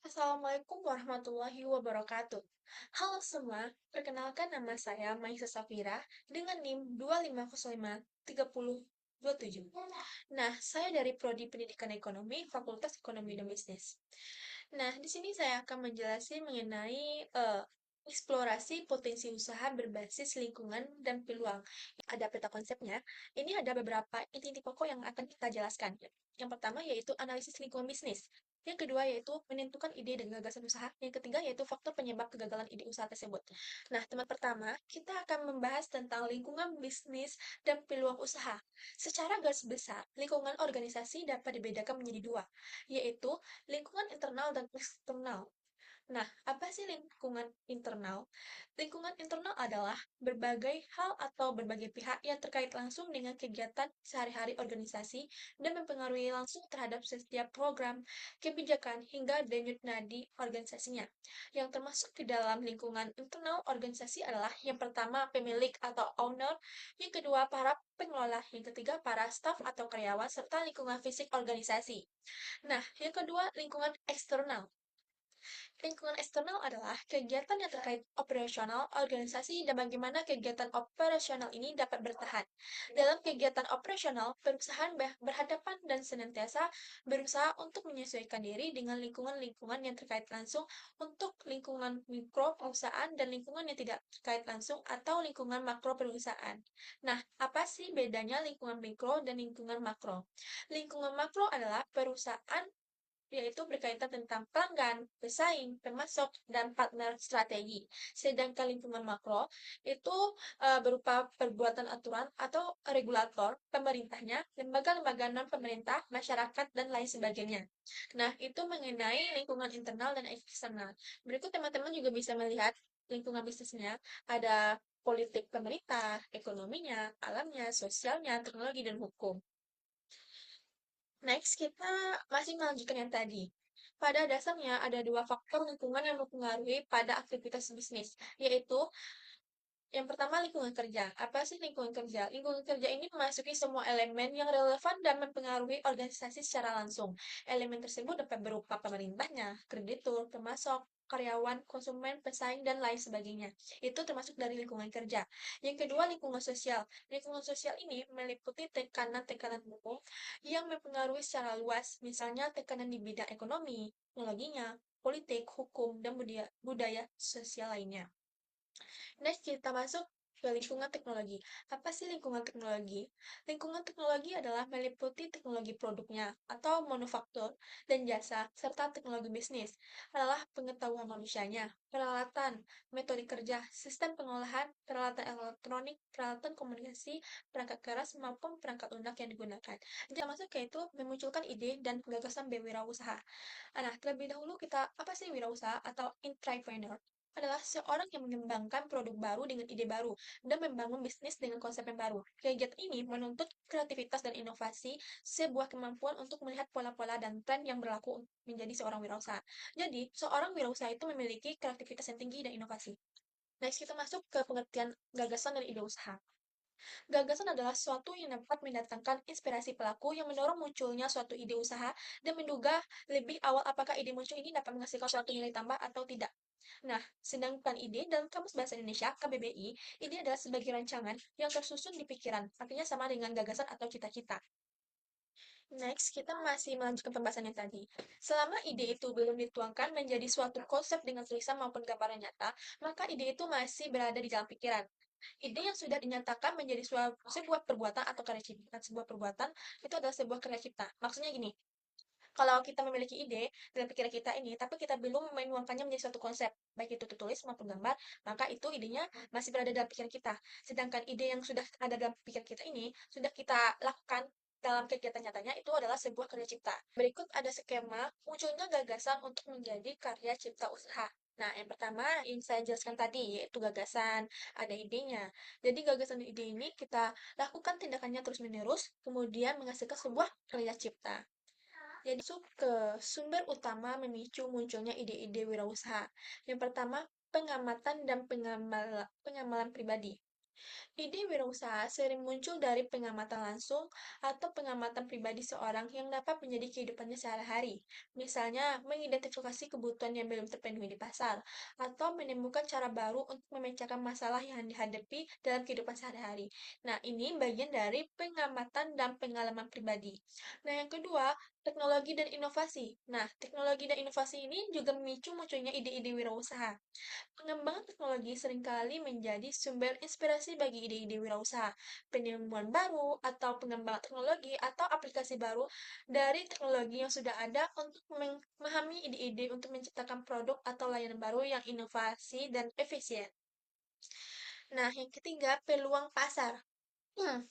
Assalamualaikum warahmatullahi wabarakatuh. Halo semua, perkenalkan nama saya Maisa Safira dengan NIM 25053027. Nah, saya dari Prodi Pendidikan Ekonomi, Fakultas Ekonomi dan Bisnis. Nah, di sini saya akan menjelaskan mengenai eksplorasi potensi usaha berbasis lingkungan dan peluang. Ada peta konsepnya. Ini ada beberapa inti-inti pokok yang akan kita jelaskan. Yang pertama yaitu analisis lingkungan bisnis. Yang kedua yaitu menentukan ide dan gagasan usaha. Yang ketiga yaitu faktor penyebab kegagalan ide usaha tersebut. Nah, teman pertama, kita akan membahas tentang lingkungan bisnis dan peluang usaha. Secara garis besar, lingkungan organisasi dapat dibedakan menjadi dua, yaitu lingkungan internal dan eksternal. Nah, apa sih lingkungan internal? Lingkungan internal adalah berbagai hal atau berbagai pihak yang terkait langsung dengan kegiatan sehari-hari organisasi dan mempengaruhi langsung terhadap setiap program, kebijakan, hingga denyut nadi organisasinya. Yang termasuk ke dalam lingkungan internal organisasi adalah yang pertama pemilik atau owner, yang kedua para pengelola, yang ketiga para staf atau karyawan, serta lingkungan fisik organisasi. Nah, yang kedua lingkungan eksternal. Lingkungan eksternal adalah kegiatan yang terkait operasional organisasi dan bagaimana kegiatan operasional ini dapat bertahan. Dalam kegiatan operasional, perusahaan berhadapan dan senantiasa berusaha untuk menyesuaikan diri dengan lingkungan-lingkungan yang terkait langsung untuk lingkungan mikro perusahaan dan lingkungan yang tidak terkait langsung atau lingkungan makro perusahaan. Nah, apa sih bedanya lingkungan mikro dan lingkungan makro? Lingkungan makro adalah perusahaan yaitu berkaitan tentang pelanggan, pesaing, pemasok, dan partner strategi. Sedangkan lingkungan makro itu berupa perbuatan aturan atau regulator, pemerintahnya, lembaga-lembaga non-pemerintah, masyarakat, dan lain sebagainya. Nah, itu mengenai lingkungan internal dan eksternal. Berikut teman-teman juga bisa melihat lingkungan bisnisnya, ada politik pemerintah, ekonominya, alamnya, sosialnya, teknologi, dan hukum. Next, kita masih melanjutkan yang tadi. Pada dasarnya, ada dua faktor lingkungan yang mempengaruhi pada aktivitas bisnis, yaitu yang pertama lingkungan kerja. Apa sih lingkungan kerja? Lingkungan kerja ini memasuki semua elemen yang relevan dan mempengaruhi organisasi secara langsung. Elemen tersebut dapat berupa pemerintahnya, kreditur, pemasok, karyawan, konsumen, pesaing, dan lain sebagainya. Itu termasuk dari lingkungan kerja. Yang kedua, lingkungan sosial. Lingkungan sosial ini meliputi tekanan-tekanan umum yang mempengaruhi secara luas, misalnya tekanan di bidang ekonomi, teknologinya, politik, hukum, dan budaya sosial lainnya. Next, kita masuk ke lingkungan teknologi. Apa sih lingkungan teknologi? Lingkungan teknologi adalah meliputi teknologi produknya atau manufaktur dan jasa, serta teknologi bisnis, adalah pengetahuan manusianya, peralatan, metode kerja, sistem pengolahan, peralatan elektronik, peralatan komunikasi, perangkat keras, maupun perangkat lunak yang digunakan. Jadi, termasuk yaitu memunculkan ide dan gagasan berwirausaha. Nah, terlebih dahulu kita, apa sih wirausaha atau entrepreneur? Adalah seorang yang mengembangkan produk baru dengan ide baru dan membangun bisnis dengan konsep yang baru. Kegiatan ini menuntut kreativitas dan inovasi, sebuah kemampuan untuk melihat pola-pola dan tren yang berlaku menjadi seorang wirausaha. Jadi, seorang wirausaha itu memiliki kreativitas yang tinggi dan inovasi. Next, kita masuk ke pengertian gagasan dan ide usaha. Gagasan adalah sesuatu yang dapat mendatangkan inspirasi pelaku yang mendorong munculnya suatu ide usaha dan menduga lebih awal apakah ide muncul ini dapat menghasilkan suatu nilai tambah atau tidak. Nah, sedangkan ide dalam Kamus Bahasa Indonesia (KBBI), ide adalah sebagai rancangan yang tersusun di pikiran, artinya sama dengan gagasan atau cita-cita. Next, kita masih melanjutkan pembahasan yang tadi. Selama ide itu belum dituangkan menjadi suatu konsep dengan tulisan maupun gambaran nyata, maka ide itu masih berada di dalam pikiran. Ide yang sudah dinyatakan menjadi sebuah perbuatan atau karya cipta, sebuah perbuatan itu adalah sebuah karya cipta. Maksudnya gini, kalau kita memiliki ide dalam pikiran kita ini, tapi kita belum menuangkannya menjadi suatu konsep, baik itu tertulis maupun gambar, maka itu idenya masih berada dalam pikiran kita. Sedangkan ide yang sudah ada dalam pikiran kita ini, sudah kita lakukan dalam kegiatan nyatanya, itu adalah sebuah karya cipta. Berikut ada skema munculnya gagasan untuk menjadi karya cipta usaha. Nah, yang pertama yang saya jelaskan tadi, yaitu gagasan, ada idenya. Jadi gagasan dan ide ini kita lakukan tindakannya terus-menerus, kemudian menghasilkan sebuah karya cipta. Jadi masuk ke sumber utama memicu munculnya ide-ide wirausaha. Yang pertama, pengamatan dan pengamalan pribadi. Ide wirausaha sering muncul dari pengamatan langsung atau pengamatan pribadi seorang yang dapat menjadi kehidupannya sehari-hari. Misalnya, mengidentifikasi kebutuhan yang belum terpenuhi di pasar, atau menemukan cara baru untuk memecahkan masalah yang dihadapi dalam kehidupan sehari-hari. Nah, ini bagian dari pengamatan dan pengalaman pribadi. Nah, yang kedua, teknologi dan inovasi. Nah, teknologi dan inovasi ini juga memicu munculnya ide-ide wirausaha. Pengembangan teknologi seringkali menjadi sumber inspirasi bagi ide-ide wirausaha, penemuan baru, atau pengembangan teknologi atau aplikasi baru dari teknologi yang sudah ada untuk memahami ide-ide untuk menciptakan produk atau layanan baru yang inovasi dan efisien. Nah, yang ketiga, peluang pasar. Hmm,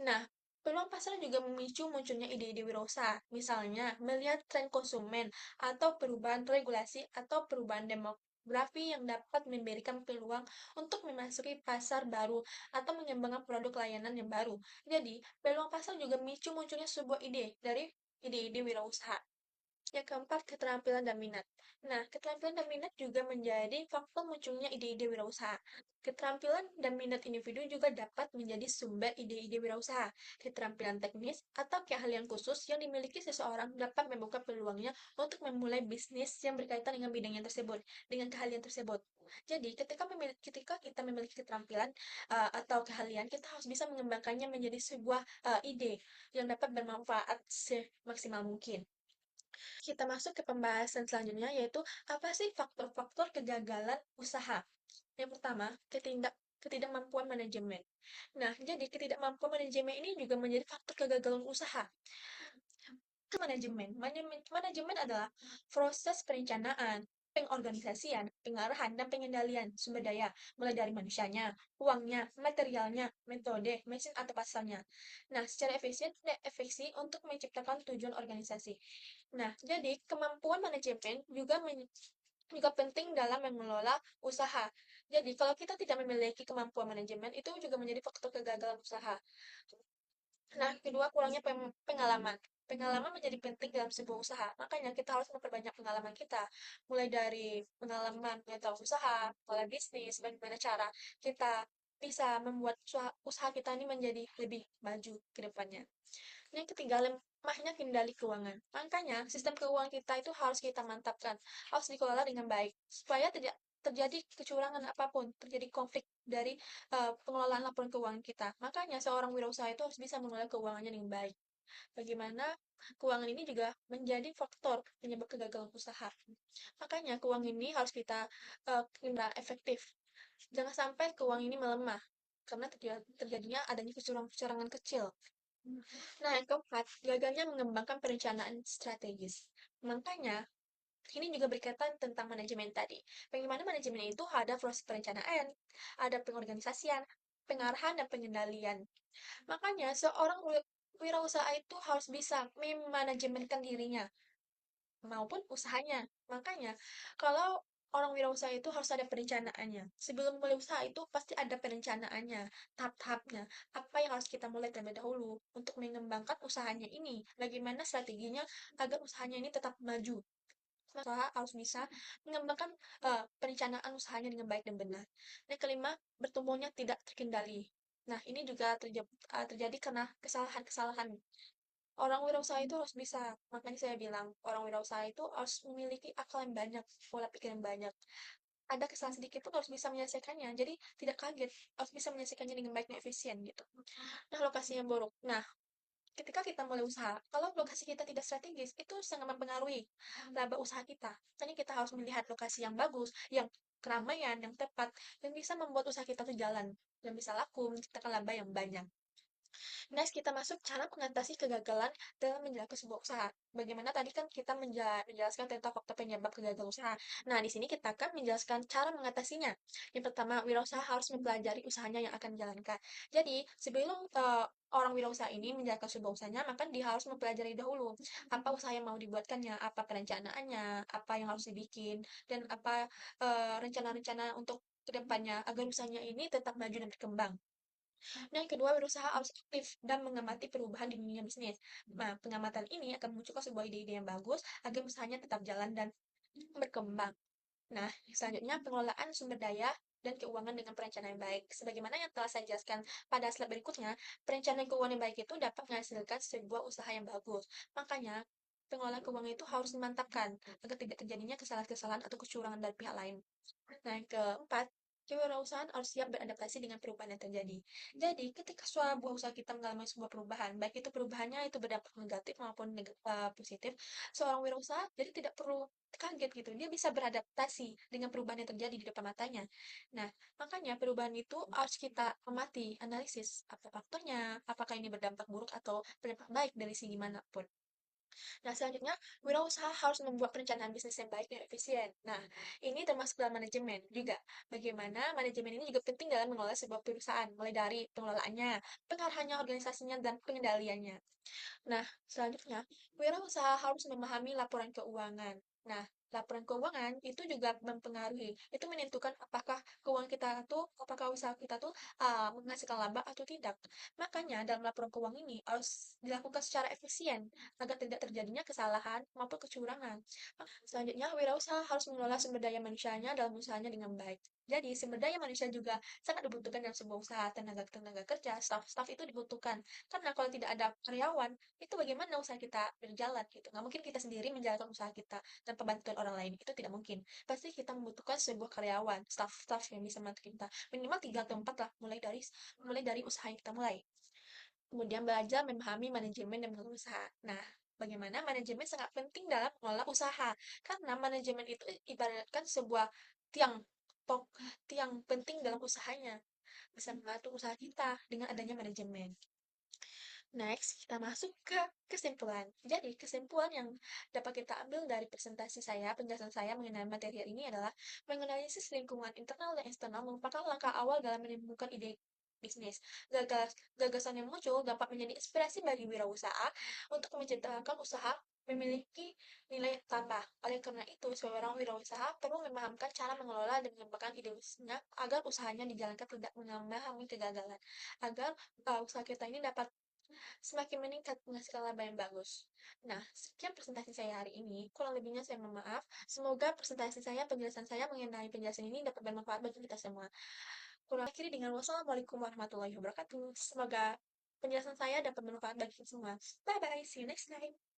Nah, peluang pasar juga memicu munculnya ide-ide wirausaha, misalnya melihat tren konsumen atau perubahan regulasi atau perubahan demografi yang dapat memberikan peluang untuk memasuki pasar baru atau mengembangkan produk layanan yang baru. Jadi, peluang pasar juga memicu munculnya sebuah ide dari ide-ide wirausaha. Yang keempat, keterampilan dan minat. Nah, keterampilan dan minat juga menjadi faktor munculnya ide-ide wirausaha. Keterampilan dan minat individu juga dapat menjadi sumber ide-ide wirausaha. Keterampilan teknis atau keahlian khusus yang dimiliki seseorang dapat membuka peluangnya untuk memulai bisnis yang berkaitan dengan bidangnya tersebut, dengan keahlian tersebut. Jadi, ketika kita memiliki keterampilan atau keahlian, kita harus bisa mengembangkannya menjadi sebuah ide yang dapat bermanfaat semaksimal mungkin. Kita masuk ke pembahasan selanjutnya, yaitu apa sih faktor-faktor kegagalan usaha? Yang pertama, ketidakmampuan manajemen. Nah, jadi ketidakmampuan manajemen ini juga menjadi faktor kegagalan usaha. Manajemen adalah proses perencanaan, pengorganisasian, pengarahan, dan pengendalian sumber daya, mulai dari manusianya, uangnya, materialnya, metode, mesin atau pasarnya. Nah, secara efisien dan efeksi untuk menciptakan tujuan organisasi. Nah, jadi kemampuan manajemen juga penting dalam mengelola usaha. Jadi, kalau kita tidak memiliki kemampuan manajemen, itu juga menjadi faktor kegagalan usaha. Nah, kedua, kurangnya pengalaman. Pengalaman menjadi penting dalam sebuah usaha. Makanya kita harus memperbanyak pengalaman kita. Mulai dari pengalaman pengetahuan usaha, pola bisnis, bagaimana cara kita bisa membuat usaha kita ini menjadi lebih maju ke depannya. Yang ketiga, lemahnya kendali keuangan. Makanya, sistem keuangan kita itu harus kita mantapkan, harus dikelola dengan baik, supaya tidak terjadi kecurangan apapun, terjadi konflik dari pengelolaan laporan keuangan kita. Makanya, seorang wirausaha itu harus bisa mengelola keuangannya dengan baik. Bagaimana keuangan ini juga menjadi faktor penyebab kegagalan usaha. Makanya, keuangan ini harus kita kelola efektif. Jangan sampai keuangan ini melemah, karena terjadinya adanya kecurangan kecil. Nah, yang keempat, gagalnya mengembangkan perencanaan strategis. Makanya, ini juga berkaitan tentang manajemen tadi. Bagaimana manajemen itu ada proses perencanaan, ada pengorganisasian, pengarahan, dan pengendalian. Makanya, seorang wirausaha itu harus bisa memanajemenkan dirinya maupun usahanya. Makanya, kalau orang wirausaha itu harus ada perencanaannya. Sebelum mulai usaha itu pasti ada perencanaannya, tahap-tahapnya. Apa yang harus kita mulai terlebih dahulu untuk mengembangkan usahanya ini? Bagaimana strateginya agar usahanya ini tetap maju? Usaha harus bisa mengembangkan perencanaan usahanya dengan baik dan benar. Yang kelima, bertumbuhnya tidak terkendali. Nah, ini juga terjadi karena kesalahan-kesalahan. Orang wirausaha itu harus bisa, makanya saya bilang, orang wirausaha itu harus memiliki akal yang banyak, pola pikir yang banyak. Ada kesalahan sedikit pun harus bisa menyelesaikannya, jadi tidak kaget, harus bisa menyelesaikannya dengan baik dan efisien gitu. Nah, lokasi yang buruk. Nah, ketika kita mulai usaha, kalau lokasi kita tidak strategis, itu sangat mempengaruhi laba usaha kita. Makanya kita harus melihat lokasi yang bagus, yang keramaian, yang tepat, yang bisa membuat usaha kita tuh jalan, dan bisa laku, menciptakan laba yang banyak. Next, kita masuk cara mengatasi kegagalan dalam menjalankan sebuah usaha. Bagaimana tadi kan kita menjelaskan tentang faktor penyebab kegagalan usaha. Nah, di sini kita akan menjelaskan cara mengatasinya. Yang pertama, wirausaha harus mempelajari usahanya yang akan dijalankan. Jadi, sebelum orang wirausaha ini menjalankan sebuah usahanya, maka dia harus mempelajari dahulu apa usaha yang mau dibuatkannya, apa perencanaannya, apa yang harus dibikin, dan apa rencana-rencana untuk kedepannya agar usahanya ini tetap maju dan berkembang. Nah, yang kedua, berusaha harus aktif dan mengamati perubahan di dunia bisnis. Nah, pengamatan ini akan memunculkan sebuah ide-ide yang bagus agar usahanya tetap jalan dan berkembang. Nah, selanjutnya pengelolaan sumber daya dan keuangan dengan perencanaan yang baik. Sebagaimana yang telah saya jelaskan pada slide berikutnya, perencanaan keuangan yang baik itu dapat menghasilkan sebuah usaha yang bagus. Makanya, pengelolaan keuangan itu harus dimantapkan agar tidak terjadinya kesalahan-kesalahan atau kecurangan dari pihak lain. Nah, yang keempat, kewirausahaan harus siap beradaptasi dengan perubahan yang terjadi. Jadi, ketika sebuah usaha kita mengalami sebuah perubahan, baik itu perubahannya itu berdampak negatif maupun positif, seorang wirausaha jadi tidak perlu kaget gitu. Dia bisa beradaptasi dengan perubahan yang terjadi di depan matanya. Nah, makanya perubahan itu harus kita amati, analisis apa faktornya, apakah ini berdampak buruk atau berdampak baik dari segi manapun. Nah, selanjutnya, wirausaha harus membuat perencanaan bisnis yang baik dan efisien. Nah, ini termasuk dalam manajemen juga. Bagaimana manajemen ini juga penting dalam mengelola sebuah perusahaan, mulai dari pengelolaannya, pengarahannya, organisasinya, dan pengendaliannya. Nah, selanjutnya, wirausaha harus memahami laporan keuangan. Nah, laporan keuangan itu juga mempengaruhi, itu menentukan apakah keuangan kita tuh, apakah usaha kita tuh menghasilkan laba atau tidak. Makanya, dalam laporan keuangan ini harus dilakukan secara efisien agar tidak terjadinya kesalahan maupun kecurangan. Selanjutnya, wirausaha harus mengelola sumber daya manusianya dalam usahanya dengan baik. Jadi, sumber daya manusia juga sangat dibutuhkan dalam sebuah usaha. Tenaga-tenaga kerja, staff-staff itu dibutuhkan. Karena kalau tidak ada karyawan, itu bagaimana usaha kita berjalan gitu. Nggak mungkin kita sendiri menjalankan usaha kita tanpa bantuan orang lain. Itu tidak mungkin. Pasti kita membutuhkan sebuah karyawan, staff-staff yang bisa membantu kita. Minimal 3 atau 4 lah, mulai dari usaha yang kita mulai. Kemudian belajar memahami manajemen dan mengelola usaha. Nah, bagaimana manajemen sangat penting dalam mengelola usaha. Karena manajemen itu ibaratkan sebuah tiang tok, tiang penting dalam usahanya. Bisa membantu usaha kita dengan adanya manajemen. Next, kita masuk ke kesimpulan. Jadi, kesimpulan yang dapat kita ambil dari presentasi saya, penjelasan saya mengenai materi ini adalah menganalisis lingkungan internal dan eksternal merupakan langkah awal dalam menemukan ide bisnis. Gagasan yang muncul dapat menjadi inspirasi bagi wirausaha untuk menciptakan usaha memiliki nilai tambah. Oleh karena itu, seorang wirausaha perlu memahamkan cara mengelola dan mengembangkan ide bisnisnya agar usahanya dijalankan tidak mengalami kegagalan. Agar usaha kita ini dapat semakin meningkat menghasilkan laba yang bagus. Nah, sekian presentasi saya hari ini. Kurang lebihnya saya mohon maaf. Semoga presentasi saya, penjelasan saya mengenai penjelasan ini dapat bermanfaat bagi kita semua. Kurang akhiri dengan wassalamualaikum warahmatullahi wabarakatuh. Semoga penjelasan saya dapat bermanfaat bagi kita semua. Bye-bye, see you next time.